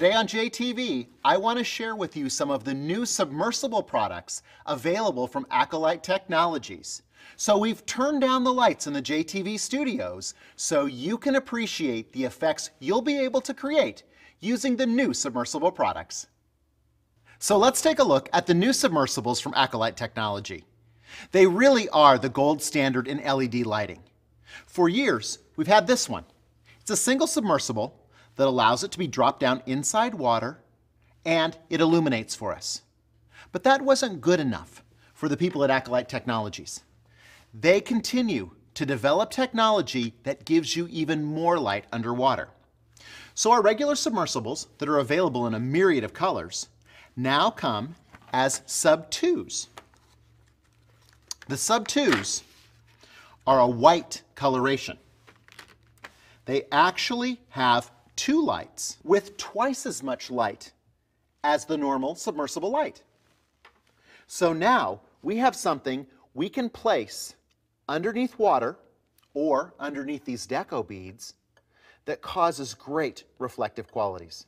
Today on JTV, I want to share with you some of the new submersible products available from Acolyte Technologies. So we've turned down the lights in the JTV studios so you can appreciate the effects you'll be able to create using the new submersible products. So let's take a look at the new submersibles from Acolyte Technology. They really are the gold standard in LED lighting. For years, we've had this one. It's a single submersible that allows it to be dropped down inside water, and it illuminates for us. But that wasn't good enough for the people at Acolyte Technologies. They continue to develop technology that gives you even more light underwater. So our regular submersibles that are available in a myriad of colors now come as Sub 2s. The Sub 2s are a white coloration. They actually have two lights with twice as much light as the normal submersible light. So now we have something we can place underneath water or underneath these deco beads that causes great reflective qualities.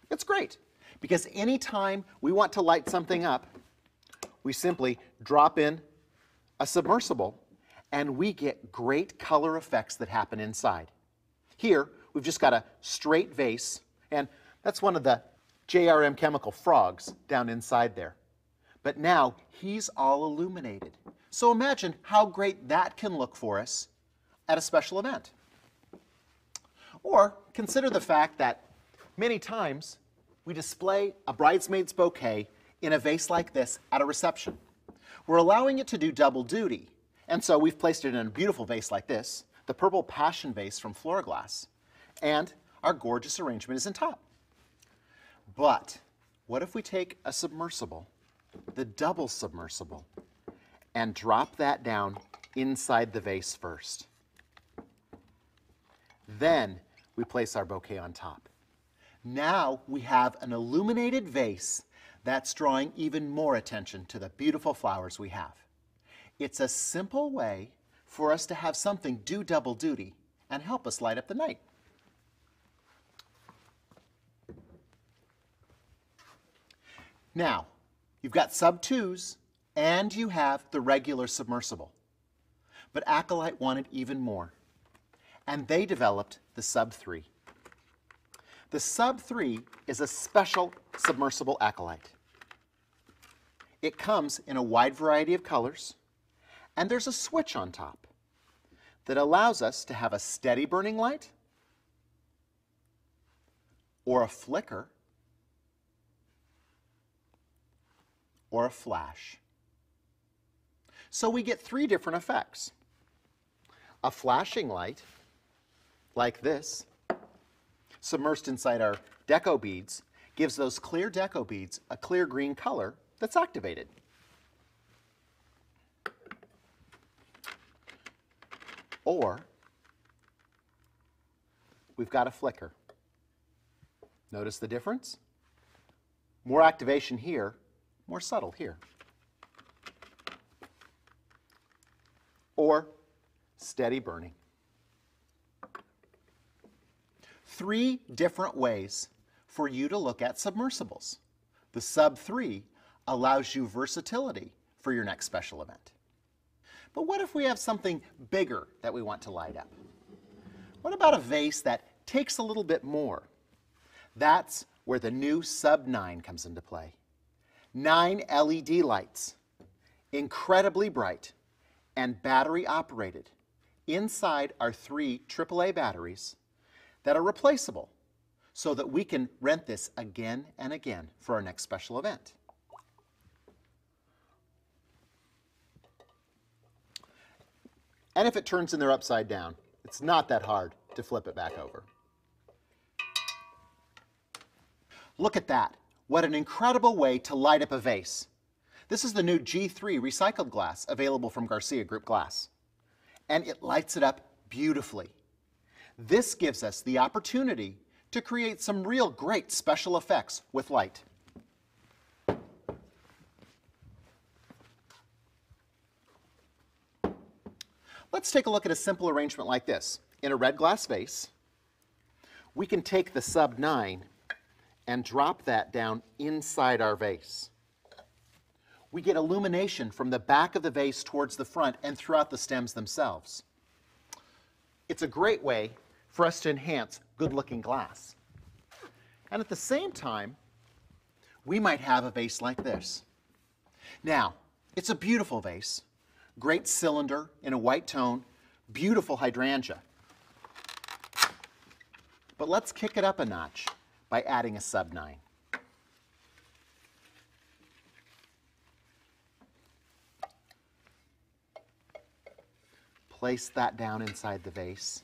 It's great because anytime we want to light something up, we simply drop in a submersible and we get great color effects that happen inside. Here, we've just got a straight vase, and that's one of the JRM chemical frogs down inside there. But now he's all illuminated. So imagine how great that can look for us at a special event. Or consider the fact that many times we display a bridesmaid's bouquet in a vase like this at a reception. We're allowing it to do double duty, and so we've placed it in a beautiful vase like this, the purple passion vase from Floorglass, and our gorgeous arrangement is in top. But what if we take a submersible, the double submersible, and drop that down inside the vase first? Then we place our bouquet on top. Now we have an illuminated vase that's drawing even more attention to the beautiful flowers we have. It's a simple way for us to have something do double duty and help us light up the night. Now, you've got Sub 2s and you have the regular submersible. But Acolyte wanted even more, and they developed the Sub 3. The Sub 3 is a special submersible Acolyte. It comes in a wide variety of colors, and there's a switch on top that allows us to have a steady burning light or a flicker or a flash. So we get three different effects. A flashing light, like this, submersed inside our deco beads, gives those clear deco beads a clear green color that's activated. Or we've got a flicker. Notice the difference? More activation here, more subtle here. Or steady burning. Three different ways for you to look at submersibles. The Sub 3 allows you versatility for your next special event. But what if we have something bigger that we want to light up? What about a vase that takes a little bit more? That's where the new Sub 9 comes into play. 9 LED lights, incredibly bright and battery operated, inside our 3 AAA batteries that are replaceable so that we can rent this again and again for our next special event. And if it turns in there upside down, it's not that hard to flip it back over. Look at that. What an incredible way to light up a vase. This is the new G3 recycled glass available from Garcia Group Glass. And it lights it up beautifully. This gives us the opportunity to create some real great special effects with light. Let's take a look at a simple arrangement like this. In a red glass vase, we can take the Sub 9 and drop that down inside our vase. We get illumination from the back of the vase towards the front and throughout the stems themselves. It's a great way for us to enhance good-looking glass. And at the same time, we might have a vase like this. Now, it's a beautiful vase, great cylinder in a white tone, beautiful hydrangea. But let's kick it up a notch by adding a sub 9. Place that down inside the vase.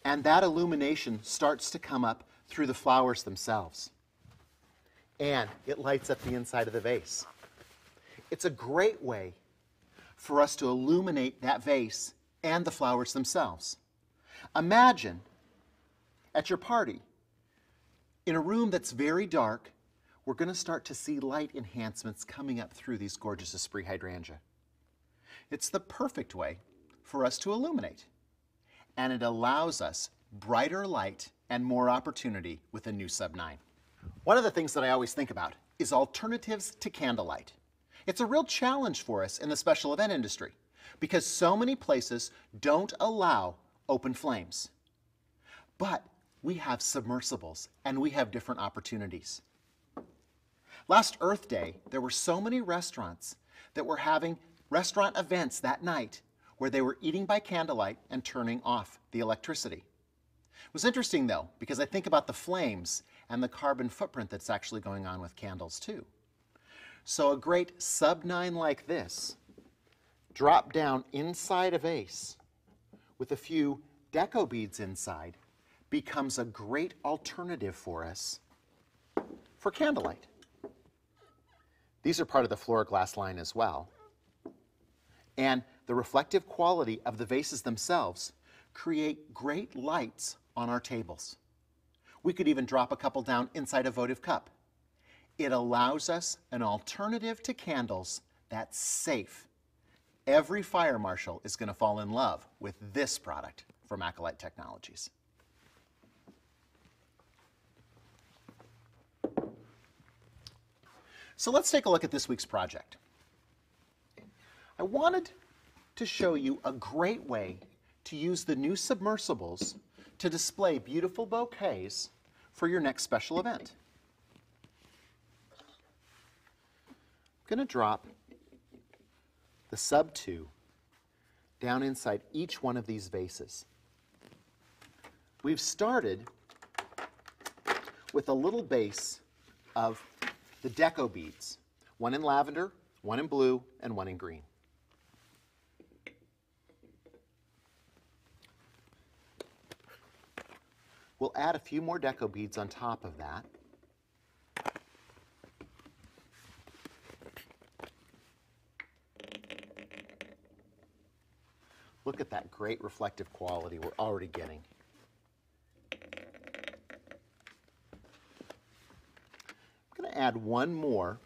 And that illumination starts to come up through the flowers themselves. And it lights up the inside of the vase. It's a great way for us to illuminate that vase and the flowers themselves. Imagine at your party, in a room that's very dark, we're going to start to see light enhancements coming up through these gorgeous Esprit hydrangea. It's the perfect way for us to illuminate, and it allows us brighter light and more opportunity with a new Sub 9. One of the things that I always think about is alternatives to candlelight. It's a real challenge for us in the special event industry because so many places don't allow open flames. But we have submersibles and we have different opportunities. Last Earth Day, there were so many restaurants that were having restaurant events that night where they were eating by candlelight and turning off the electricity. It was interesting though, because I think about the flames and the carbon footprint that's actually going on with candles too. So a great Sub 9 like this, drop down inside a vase with a few deco beads inside, becomes a great alternative for us for candlelight. These are part of the Floroglass line as well. And the reflective quality of the vases themselves create great lights on our tables. We could even drop a couple down inside a votive cup. It allows us an alternative to candles that's safe. Every fire marshal is going to fall in love with this product from Acolyte Technologies. So let's take a look at this week's project. I wanted to show you a great way to use the new submersibles to display beautiful bouquets for your next special event. I'm going to drop the Sub 2 down inside each one of these vases. We've started with a little base of the deco beads, one in lavender, one in blue, and one in green. We'll add a few more deco beads on top of that. Look at that great reflective quality we're already getting. I'm going to add one more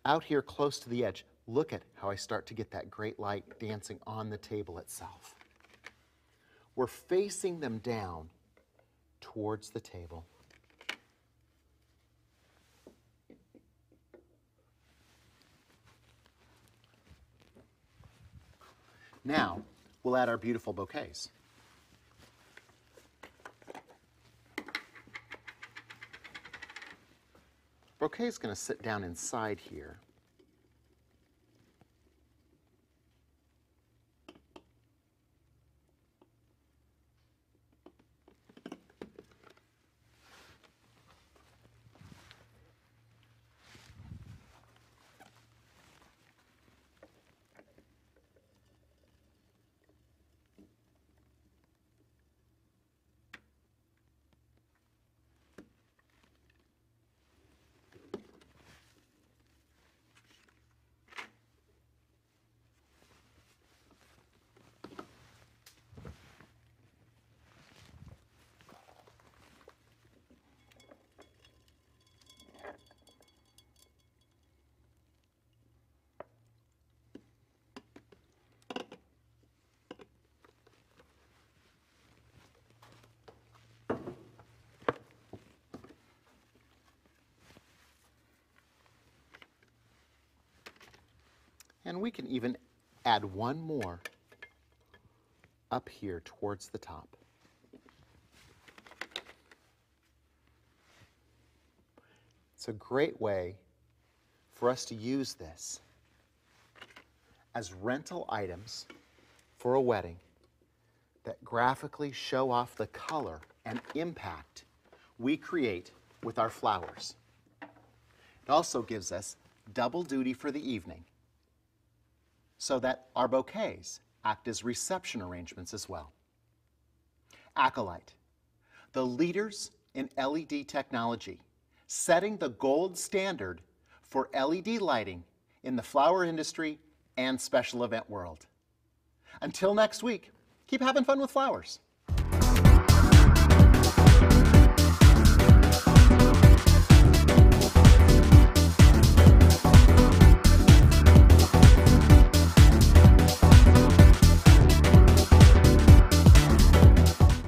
out here close to the edge. Look at how I start to get that great light dancing on the table itself. We're facing them down towards the table. Now, we'll add our beautiful bouquets. Bouquet is going to sit down inside here. And we can even add one more up here towards the top. It's a great way for us to use this as rental items for a wedding that graphically show off the color and impact we create with our flowers. It also gives us double duty for the evening so that our bouquets act as reception arrangements as well. Acolyte, the leaders in LED technology, setting the gold standard for LED lighting in the flower industry and special event world. Until next week, keep having fun with flowers.